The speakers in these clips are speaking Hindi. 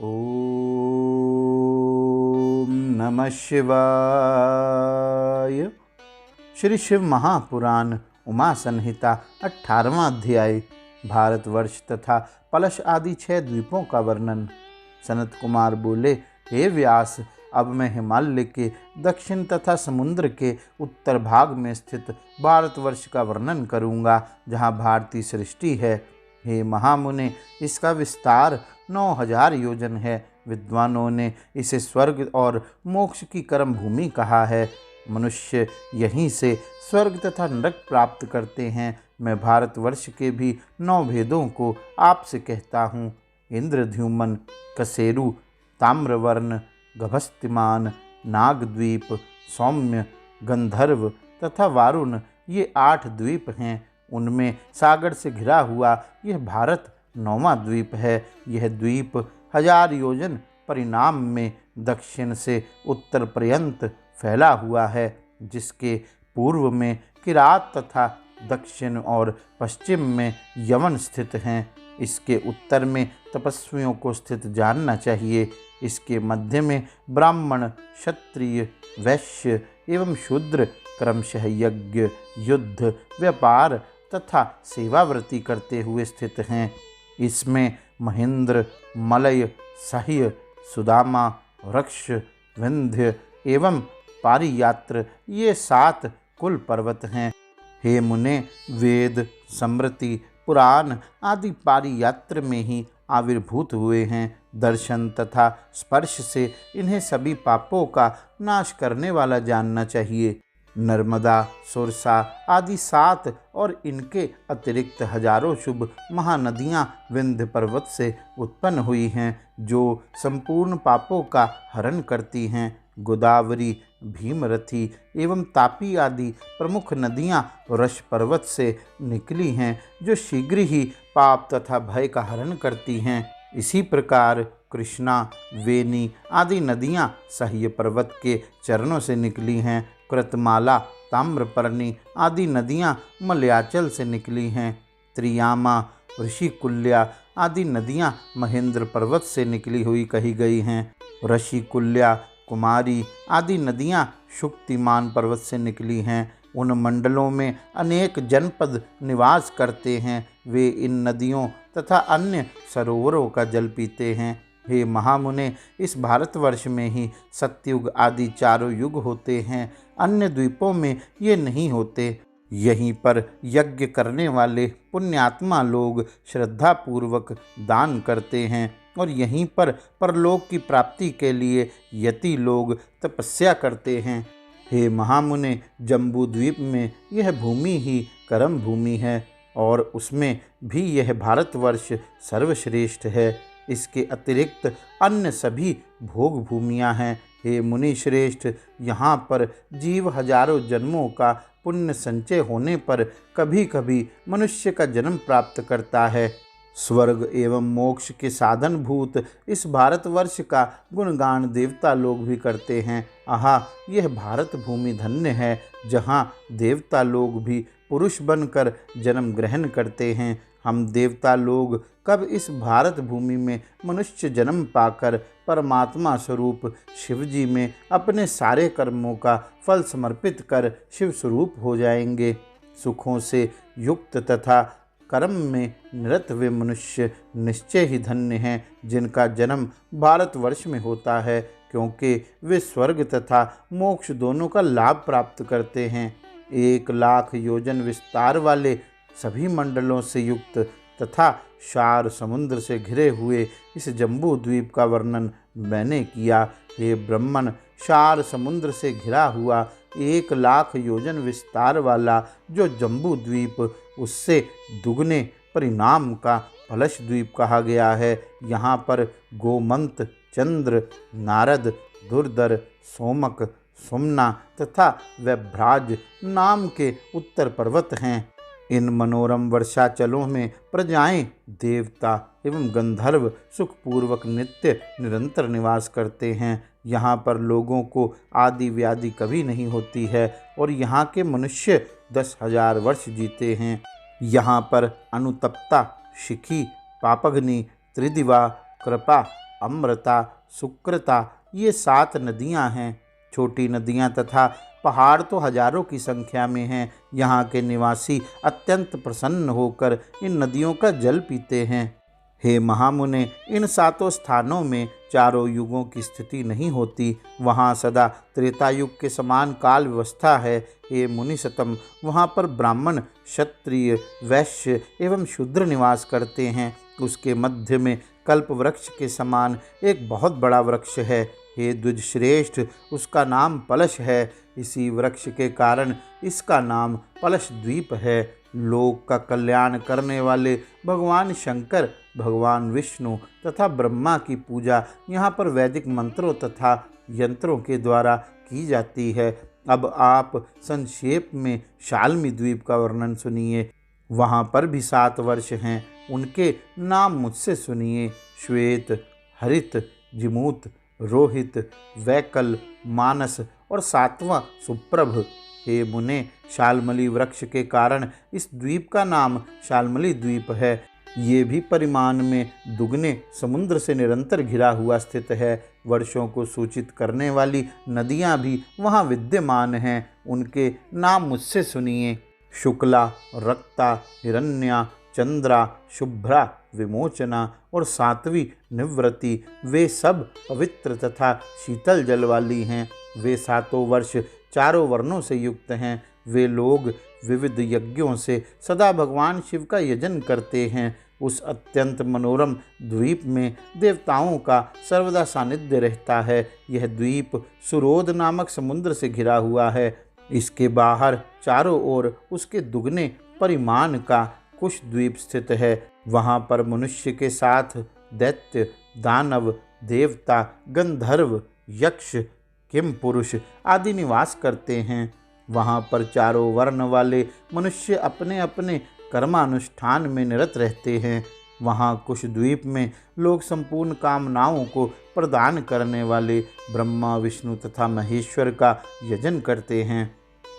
ओम नमः शिवाय। श्री शिव महापुराण उमा संहिता 18वां अध्याय। भारतवर्ष तथा पलश आदि 6 द्वीपों का वर्णन। सनत कुमार बोले, हे व्यास, अब मैं हिमालय के दक्षिण तथा समुद्र के उत्तर भाग में स्थित भारतवर्ष का वर्णन करूँगा, जहाँ भारतीय सृष्टि है। हे महामुने, इसका विस्तार 9000 योजन है। विद्वानों ने इसे स्वर्ग और मोक्ष की कर्म भूमि कहा है। मनुष्य यहीं से स्वर्ग तथा नरक प्राप्त करते हैं। मैं भारतवर्ष के भी 9 भेदों को आपसे कहता हूँ। इंद्रद्युम्न, कसेरु, ताम्रवर्ण, गभस्तिमान, नागद्वीप, सौम्य, गंधर्व तथा वारुण, ये 8 द्वीप हैं। उनमें सागर से घिरा हुआ यह भारत 9वां द्वीप है। यह द्वीप 1000 योजन परिणाम में दक्षिण से उत्तर पर्यंत फैला हुआ है, जिसके पूर्व में किरात तथा दक्षिण और पश्चिम में यवन स्थित हैं। इसके उत्तर में तपस्वियों को स्थित जानना चाहिए। इसके मध्य में ब्राह्मण, क्षत्रिय, वैश्य एवं शूद्र क्रमशः यज्ञ, युद्ध, व्यापार तथा सेवाव्रती करते हुए स्थित हैं। इसमें महेंद्र, मलय, सह्य, सुदामा, वृक्ष, विंध्य एवं पारियात्र, ये 7 कुल पर्वत हैं। हे मुने, वेद, स्मृति, पुराण आदि पारियात्र में ही आविर्भूत हुए हैं। दर्शन तथा स्पर्श से इन्हें सभी पापों का नाश करने वाला जानना चाहिए। नर्मदा, सुरसा आदि 7 और इनके अतिरिक्त हजारों शुभ महानदियाँ विंध्य पर्वत से उत्पन्न हुई हैं, जो संपूर्ण पापों का हरण करती हैं। गोदावरी, भीमरथी एवं तापी आदि प्रमुख नदियाँ वृष पर्वत से निकली हैं, जो शीघ्र ही पाप तथा भय का हरण करती हैं। इसी प्रकार कृष्णा, वेनी आदि नदियाँ सह्य पर्वत के चरणों से निकली हैं। कृतमाला, ताम्रपर्णी आदि नदियाँ मलयाचल से निकली हैं। त्रियामा, ऋषिकुल्या आदि नदियाँ महेंद्र पर्वत से निकली हुई कही गई हैं। ऋषिकुल्या, कुमारी आदि नदियाँ शुक्तिमान पर्वत से निकली हैं। उन मंडलों में अनेक जनपद निवास करते हैं। वे इन नदियों तथा अन्य सरोवरों का जल पीते हैं। हे महामुने, इस भारतवर्ष में ही सतयुग आदि 4 युग होते हैं। अन्य द्वीपों में ये नहीं होते। यहीं पर यज्ञ करने वाले पुण्यात्मा लोग श्रद्धापूर्वक दान करते हैं, और यहीं पर परलोक की प्राप्ति के लिए यति लोग तपस्या करते हैं। हे महामुने, जम्बू द्वीप में यह भूमि ही कर्म भूमि है, और उसमें भी यह भारतवर्ष सर्वश्रेष्ठ है। इसके अतिरिक्त अन्य सभी भोग भूमियाँ हैं। हे मुनि श्रेष्ठ, यहाँ पर जीव हजारों जन्मों का पुण्य संचय होने पर कभी कभी मनुष्य का जन्म प्राप्त करता है। स्वर्ग एवं मोक्ष के साधन भूत इस भारतवर्ष का गुणगान देवता लोग भी करते हैं। आहा, यह भारत भूमि धन्य है, जहाँ देवता लोग भी पुरुष बनकर जन्म ग्रहण करते हैं। हम देवता लोग कब इस भारत भूमि में मनुष्य जन्म पाकर परमात्मा स्वरूप शिवजी में अपने सारे कर्मों का फल समर्पित कर शिव स्वरूप हो जाएंगे। सुखों से युक्त तथा कर्म में निरत वे मनुष्य निश्चय ही धन्य हैं, जिनका जन्म भारतवर्ष में होता है, क्योंकि वे स्वर्ग तथा मोक्ष दोनों का लाभ प्राप्त करते हैं। 1,00,000 योजन विस्तार वाले सभी मंडलों से युक्त तथा 4 समुद्र से घिरे हुए इस जम्बू द्वीप का वर्णन मैंने किया। हे ब्रह्मन, 4 समुद्र से घिरा हुआ 1,00,000 योजन विस्तार वाला जो जम्बू द्वीप, उससे दुगने परिणाम का पलश द्वीप कहा गया है। यहाँ पर गोमंत, चंद्र, नारद, दुर्धर, सोमक, सुमना तथा वैभ्राज नाम के उत्तर पर्वत हैं। इन मनोरम वर्षाचलों में प्रजाएं, देवता एवं गंधर्व सुखपूर्वक नित्य निरंतर निवास करते हैं। यहाँ पर लोगों को आदि व्याधि कभी नहीं होती है, और यहाँ के मनुष्य 10,000 वर्ष जीते हैं। यहाँ पर अनुतप्ता, शिखी, पापग्नि, त्रिदिवा, कृपा, अमृता, सुकृता, ये 7 नदियां हैं। छोटी नदियां तथा पहाड़ तो हजारों की संख्या में हैं। यहाँ के निवासी अत्यंत प्रसन्न होकर इन नदियों का जल पीते हैं। हे महामुने, इन 7 स्थानों में चारों युगों की स्थिति नहीं होती। वहाँ सदा त्रेता युग के समान काल व्यवस्था है। हे मुनिसतम, वहाँ पर ब्राह्मण, क्षत्रिय, वैश्य एवं शूद्र निवास करते हैं। उसके मध्य में कल्प वृक्ष के समान एक बहुत बड़ा वृक्ष है। हे द्विज श्रेष्ठ, उसका नाम पलश है। इसी वृक्ष के कारण इसका नाम पलश द्वीप है। लोक का कल्याण करने वाले भगवान शंकर, भगवान विष्णु तथा ब्रह्मा की पूजा यहाँ पर वैदिक मंत्रों तथा यंत्रों के द्वारा की जाती है। अब आप संक्षेप में शाल्मी द्वीप का वर्णन सुनिए। वहाँ पर भी 7 वर्ष हैं। उनके नाम मुझसे सुनिए। श्वेत, हरित, जिमूत, रोहित, वैकल, मानस और 7वां सुप्रभ। हे मुने, शाल्मली वृक्ष के कारण इस द्वीप का नाम शाल्मली द्वीप है। ये भी परिमाण में दुगने समुद्र से निरंतर घिरा हुआ स्थित है। वर्षों को सूचित करने वाली नदियां भी वहाँ विद्यमान हैं। उनके नाम मुझसे सुनिए। शुक्ला, रक्ता, हिरण्या, चंद्रा, शुभ्रा, विमोचना और 7वीं निवृत्ति, वे सब पवित्र तथा शीतल जल वाली हैं। वे 7 वर्ष चारों वर्णों से युक्त हैं। वे लोग विविध यज्ञों से सदा भगवान शिव का यजन करते हैं। उस अत्यंत मनोरम द्वीप में देवताओं का सर्वदा सानिध्य रहता है। यह द्वीप सुरोध नामक समुद्र से घिरा हुआ है। इसके बाहर चारों ओर उसके दुगने परिमाण का कुश द्वीप स्थित है। वहाँ पर मनुष्य के साथ दैत्य, दानव, देवता, गंधर्व, यक्ष, किम पुरुष आदि निवास करते हैं। वहाँ पर चारों वर्ण वाले मनुष्य अपने अपने कर्मानुष्ठान में निरत रहते हैं। वहाँ कुश द्वीप में लोग संपूर्ण कामनाओं को प्रदान करने वाले ब्रह्मा, विष्णु तथा महेश्वर का यजन करते हैं।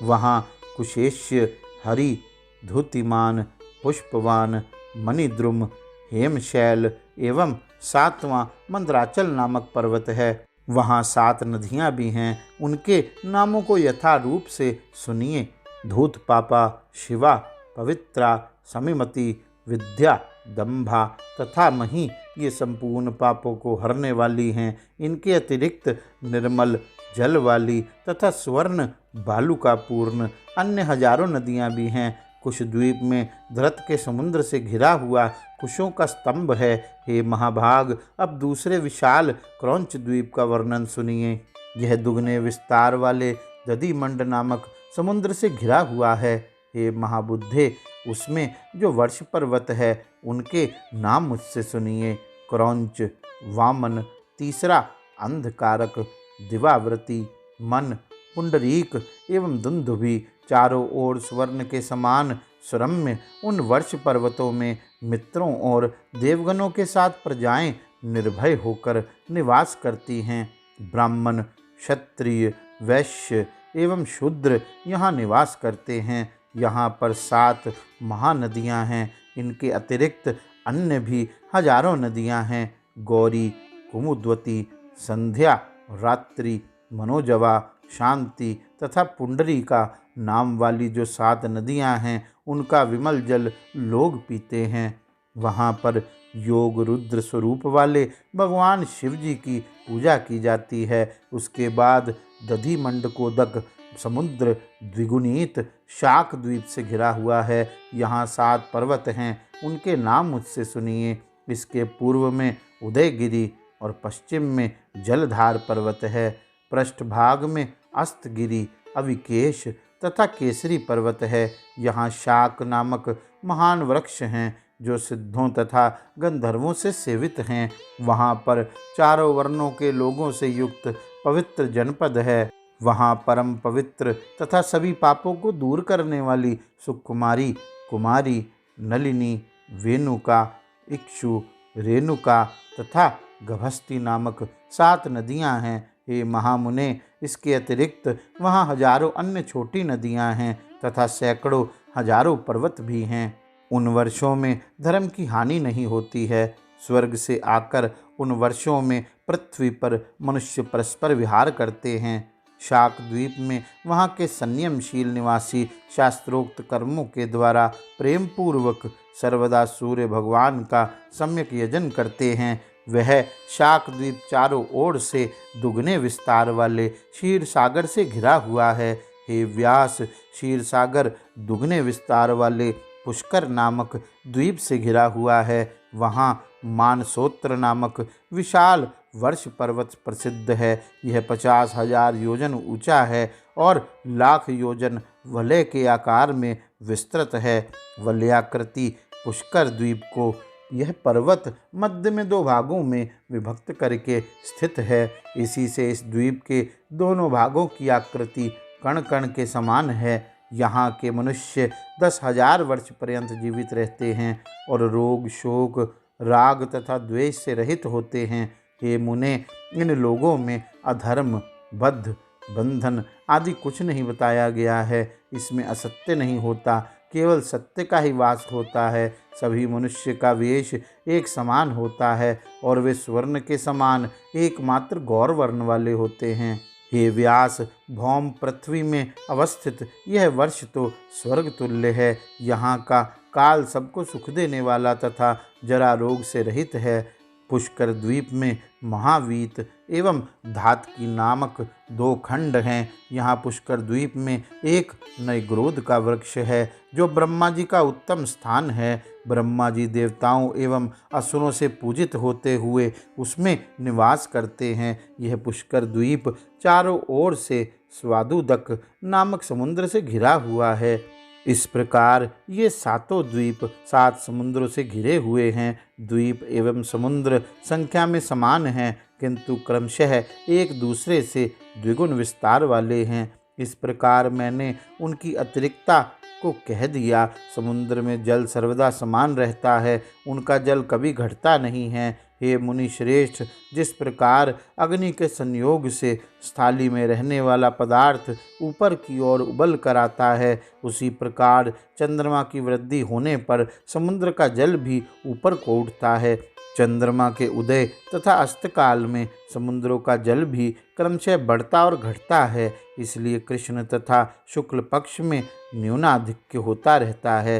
वहाँ कुशेश्य, हरि, धुतिमान, पुष्पवान, मणिद्रुम, हेमशैल एवं 7वां मंदराचल नामक पर्वत है। वहाँ 7 नदियाँ भी हैं। उनके नामों को यथारूप से सुनिए। धूतपापा, शिवा, पवित्रा, समीमति, विद्या, दंभा तथा मही, ये संपूर्ण पापों को हरने वाली हैं। इनके अतिरिक्त निर्मल जल वाली तथा स्वर्ण बालुका पूर्ण अन्य हजारों नदियाँ भी हैं। कुश द्वीप में धरत के समुद्र से घिरा हुआ कुशों का स्तंभ है। हे महाभाग, अब दूसरे विशाल क्रौंच द्वीप का वर्णन सुनिए। यह दुगने विस्तार वाले दधिमंड नामक समुद्र से घिरा हुआ है। हे महाबुद्धे, उसमें जो वर्ष पर्वत है उनके नाम मुझसे सुनिए। क्रौंच, वामन, तीसरा अंधकारक, दिवावृति, मन, पुंडरीक एवं दुंदुभि, चारों ओर स्वर्ण के समान सुरम्य उन वर्ष पर्वतों में मित्रों और देवगणों के साथ प्रजाएं निर्भय होकर निवास करती हैं। ब्राह्मण, क्षत्रिय, वैश्य एवं शूद्र यहाँ निवास करते हैं। यहाँ पर 7 महानदियाँ हैं। इनके अतिरिक्त अन्य भी हजारों नदियाँ हैं। गौरी, कुमुद्वती, संध्या, रात्रि, मनोजवा, शांति तथा पुंडरीका नाम वाली जो 7 नदियाँ हैं उनका विमल जल लोग पीते हैं। वहाँ पर योग रुद्र स्वरूप वाले भगवान शिव जी की पूजा की जाती है। उसके बाद दधिमंडकोदक समुद्र द्विगुणित शाक द्वीप से घिरा हुआ है। यहाँ 7 पर्वत हैं। उनके नाम मुझसे सुनिए। इसके पूर्व में उदयगिरि और पश्चिम में जलधार पर्वत है। पृष्ठभाग में अस्तगिरि, अविकेश तथा केसरी पर्वत है। यहाँ शाक नामक महान वृक्ष हैं जो सिद्धों तथा गंधर्वों से सेवित हैं। वहाँ पर चारों वर्णों के लोगों से युक्त पवित्र जनपद है। वहाँ परम पवित्र तथा सभी पापों को दूर करने वाली सुकुमारी, कुमारी, नलिनी, वेणुका, इक्षु, रेणुका तथा गभस्ती नामक 7 नदियाँ हैं। हे महामुने, इसके अतिरिक्त वहाँ हजारों अन्य छोटी नदियाँ हैं तथा सैकड़ों हजारों पर्वत भी हैं। उन वर्षों में धर्म की हानि नहीं होती है। स्वर्ग से आकर उन वर्षों में पृथ्वी पर मनुष्य परस्पर विहार करते हैं। शाक द्वीप में वहाँ के संयमशील निवासी शास्त्रोक्त कर्मों के द्वारा प्रेम पूर्वक सर्वदा सूर्य भगवान का सम्यक यजन करते हैं। वह शाक द्वीप चारों ओर से दुगने विस्तार वाले क्षीर सागर से घिरा हुआ है। हे व्यास, क्षीर सागर दुगने विस्तार वाले पुष्कर नामक द्वीप से घिरा हुआ है। वहाँ मानसोत्र नामक विशाल वर्ष पर्वत प्रसिद्ध है। यह 50,000 योजन ऊंचा है और लाख योजन वलय के आकार में विस्तृत है। वलयाकृति पुष्कर द्वीप को यह पर्वत मध्य में 2 भागों में विभक्त करके स्थित है। इसी से इस द्वीप के दोनों भागों की आकृति कण कण के समान है। यहाँ के मनुष्य 10,000 वर्ष पर्यंत जीवित रहते हैं और रोग, शोक, राग तथा द्वेष से रहित होते हैं। हे मुने, इन लोगों में अधर्म, बद्ध, बंधन आदि कुछ नहीं बताया गया है। इसमें असत्य नहीं होता, केवल सत्य का ही वास होता है। सभी मनुष्य का वेश एक समान होता है और वे स्वर्ण के समान एकमात्र गौर वर्ण वाले होते हैं। हे व्यास, भौम पृथ्वी में अवस्थित यह वर्ष तो स्वर्ग तुल्य है। यहाँ का काल सबको सुख देने वाला तथा जरा रोग से रहित है। पुष्कर द्वीप में महावीत एवं धातकी नामक 2 खंड हैं। यहाँ पुष्कर द्वीप में एक नयग्रोध का वृक्ष है जो ब्रह्मा जी का उत्तम स्थान है। ब्रह्मा जी देवताओं एवं असुरों से पूजित होते हुए उसमें निवास करते हैं। यह पुष्कर द्वीप चारों ओर से स्वादुदक नामक समुद्र से घिरा हुआ है। इस प्रकार ये 7 द्वीप 7 समुद्रों से घिरे हुए हैं। द्वीप एवं समुद्र संख्या में समान हैं, किंतु क्रमशः एक दूसरे से द्विगुण विस्तार वाले हैं। इस प्रकार मैंने उनकी अतिरिक्तता को कह दिया। समुद्र में जल सर्वदा समान रहता है, उनका जल कभी घटता नहीं है। हे मुनि श्रेष्ठ, जिस प्रकार अग्नि के संयोग से स्थाली में रहने वाला पदार्थ ऊपर की ओर उबल कर आता है, उसी प्रकार चंद्रमा की वृद्धि होने पर समुद्र का जल भी ऊपर को उठता है। चंद्रमा के उदय तथा अस्त काल में समुद्रों का जल भी क्रमशः बढ़ता और घटता है। इसलिए कृष्ण तथा शुक्ल पक्ष में न्यूनाधिक्य होता रहता है।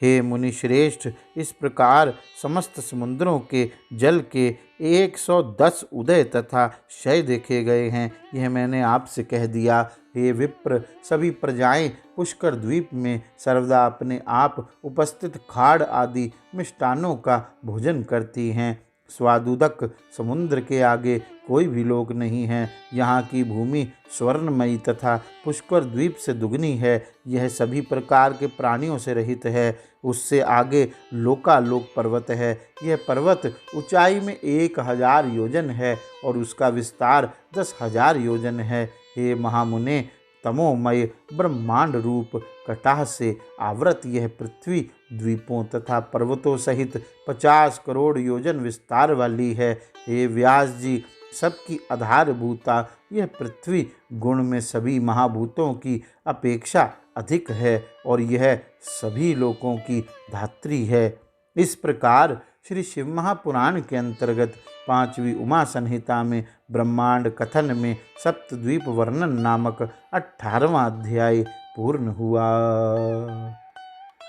हे मुनि श्रेष्ठ, इस प्रकार समस्त समुद्रों के जल के 110 उदय तथा क्षय देखे गए हैं। यह मैंने आपसे कह दिया। हे विप्र, सभी प्रजाएं पुष्कर द्वीप में सर्वदा अपने आप उपस्थित खाड़ आदि मिष्टानों का भोजन करती हैं। स्वादुदक समुद्र के आगे कोई भी लोक नहीं है। यहाँ की भूमि स्वर्णमयी तथा पुष्कर द्वीप से दुगनी है। यह सभी प्रकार के प्राणियों से रहित है। उससे आगे लोकालोक पर्वत है। यह पर्वत ऊंचाई में 1,000 योजन है और उसका विस्तार 10,000 योजन है। हे महामुने, तमोमय ब्रह्मांड रूप कटाह से आवृत यह पृथ्वी द्वीपों तथा पर्वतों सहित 50 करोड़ योजन विस्तार वाली है। हे व्यास जी, सबकी आधारभूता यह पृथ्वी गुण में सभी महाभूतों की अपेक्षा अधिक है और यह सभी लोकों की धात्री है। इस प्रकार श्री शिव महापुराण के अंतर्गत 5वीं उमा संहिता में ब्रह्मांड कथन में सप्तद्वीप वर्णन नामक 18वां अध्याय पूर्ण हुआ।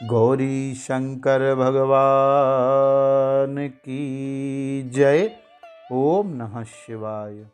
गौरी शंकर भगवान की जय। ओम नमः शिवाय।